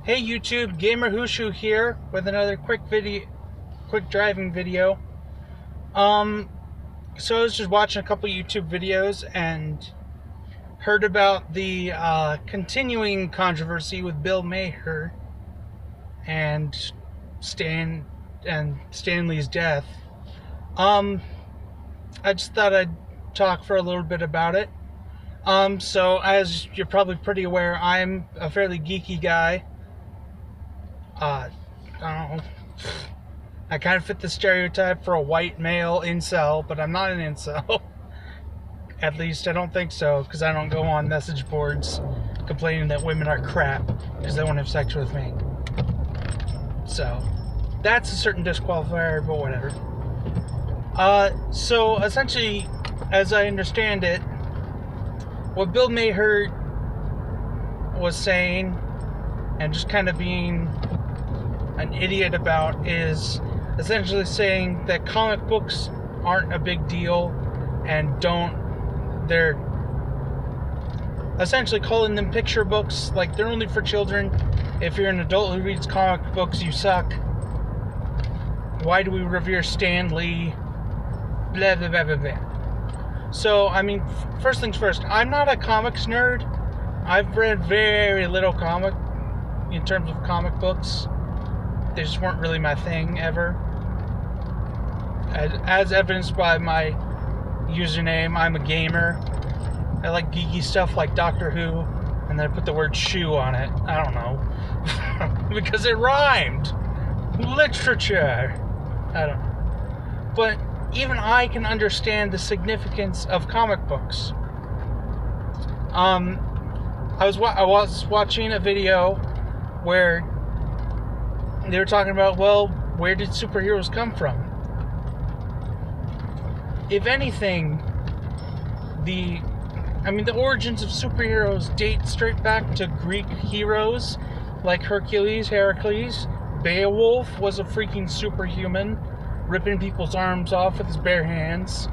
Hey YouTube, Gamer Hushu here with another quick driving video. So I was just watching a couple YouTube videos and heard about the continuing controversy with Bill Maher and Stanley's death. I just thought I'd talk for a little bit about it. So as you're probably pretty aware, I'm a fairly geeky guy. I don't know. I kind of fit the stereotype for a white male incel, but I'm not an incel. At least I don't think so, because I don't go on message boards complaining that women are crap because they won't have sex with me. So that's a certain disqualifier, but whatever. So essentially, as I understand it, what Bill Maher was saying and just kind of being an idiot about is essentially saying that comic books aren't a big deal and they're essentially calling them picture books, like they're only for children. If you're an adult who reads comic books, you suck. Why do we revere Stan Lee? Blah, blah, blah, blah, blah. So, I mean, first things first, I'm not a comics nerd. I've read very little in terms of comic books. They just weren't really my thing ever. As evidenced by my username, I'm a gamer. I like geeky stuff like Doctor Who, and then I put the word shoe on it. I don't know. Because it rhymed. Literature. I don't know. But even I can understand the significance of comic books. I was watching a video where they were talking about, well, where did superheroes come from? If anything, the origins of superheroes date straight back to Greek heroes like Heracles. Beowulf was a freaking superhuman, ripping people's arms off with his bare hands,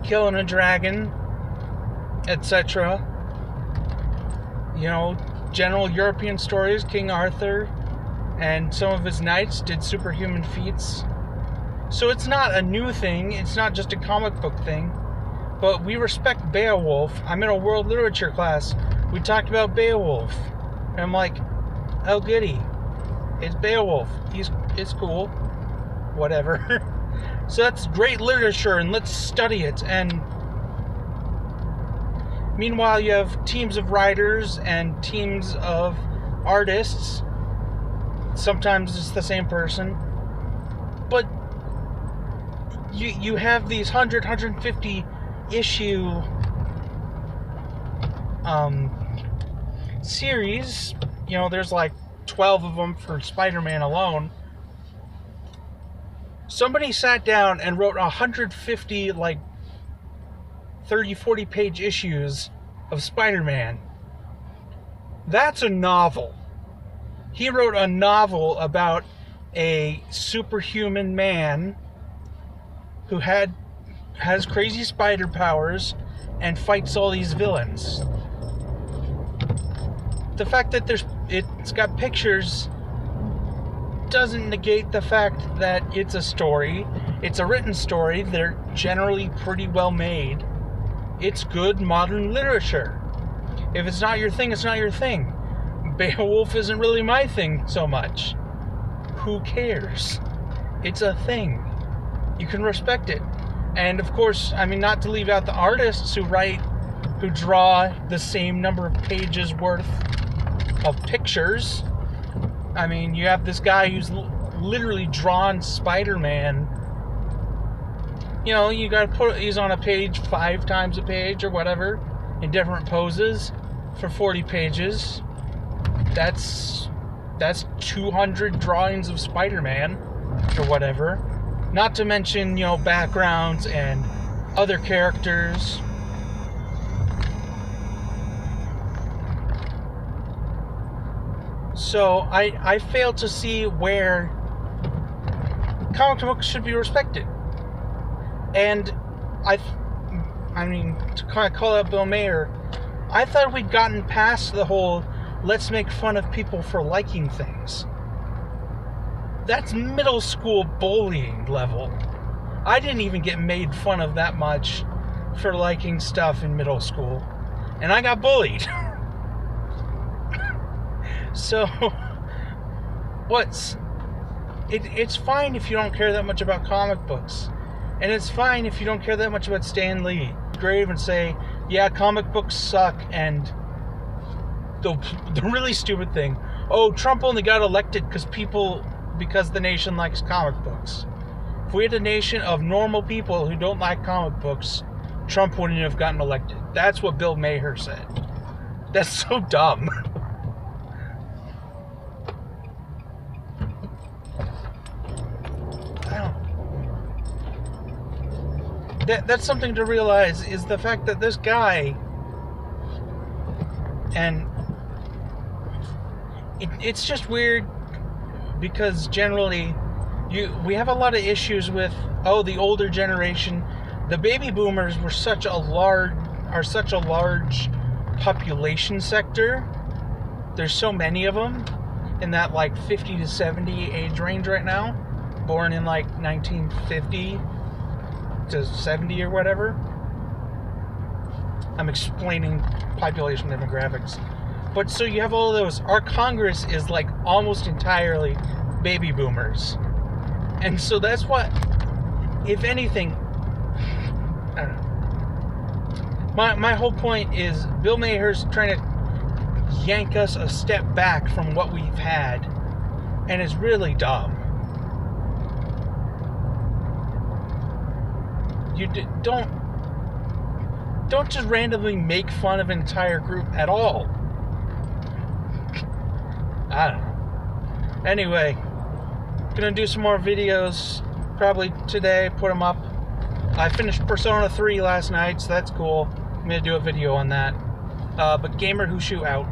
killing a dragon, etc. You know, general European stories, King Arthur and some of his knights did superhuman feats. So it's not a new thing, it's not just a comic book thing, but we respect Beowulf. I'm in a world literature class, we talked about Beowulf, and I'm like, oh goody, it's Beowulf, it's cool, whatever. So that's great literature, and let's study it. And meanwhile, you have teams of writers and teams of artists. Sometimes it's the same person, but you have these 150 issue series. You know, there's like 12 of them for Spider-Man alone. Somebody sat down and wrote 150 like 30-40 page issues of Spider-Man. That's a novel. He wrote a novel about a superhuman man who has crazy spider powers and fights all these villains. The fact that it's got pictures doesn't negate the fact that it's a story. It's a written story. They're generally pretty well made. It's good modern literature. If it's not your thing, it's not your thing. Beowulf isn't really my thing so much. Who cares? It's a thing. You can respect it. And of course, I mean, not to leave out the artists who draw the same number of pages worth of pictures. I mean, you have this guy who's literally drawn Spider-Man. You know, you gotta he's on a page 5 times a page or whatever, in different poses for 40 pages. That's 200 drawings of Spider-Man or whatever. Not to mention, you know, backgrounds and other characters. So I fail to see where comic books should be respected. And I mean, to kind of call out Bill Maher, I thought we'd gotten past the whole let's make fun of people for liking things. That's middle school bullying level. I didn't even get made fun of that much for liking stuff in middle school. And I got bullied. So, it's fine if you don't care that much about comic books. And it's fine if you don't care that much about Stan Lee. Grave and say, yeah, comic books suck, and the really stupid thing, oh, Trump only got elected because the nation likes comic books. If we had a nation of normal people who don't like comic books, Trump wouldn't have gotten elected. That's what Bill Maher said. That's so dumb. That's something to realize, is the fact that this guy, and it's just weird because generally we have a lot of issues with, the older generation. The baby boomers are such a large population sector. There's so many of them in that like 50 to 70 age range right now, born in like 1950 to 70 or whatever. I'm explaining population demographics. But so you have all of those. Our Congress is like almost entirely baby boomers. And so that's what, if anything, I don't know. My whole point is Bill Maher's trying to yank us a step back from what we've had. And it's really dumb. You don't just randomly make fun of an entire group at all. I don't know. Anyway, gonna do some more videos probably today, put them up. I finished Persona 3 last night, so that's cool. I'm gonna do a video on that. But Gamer Who Shoot out.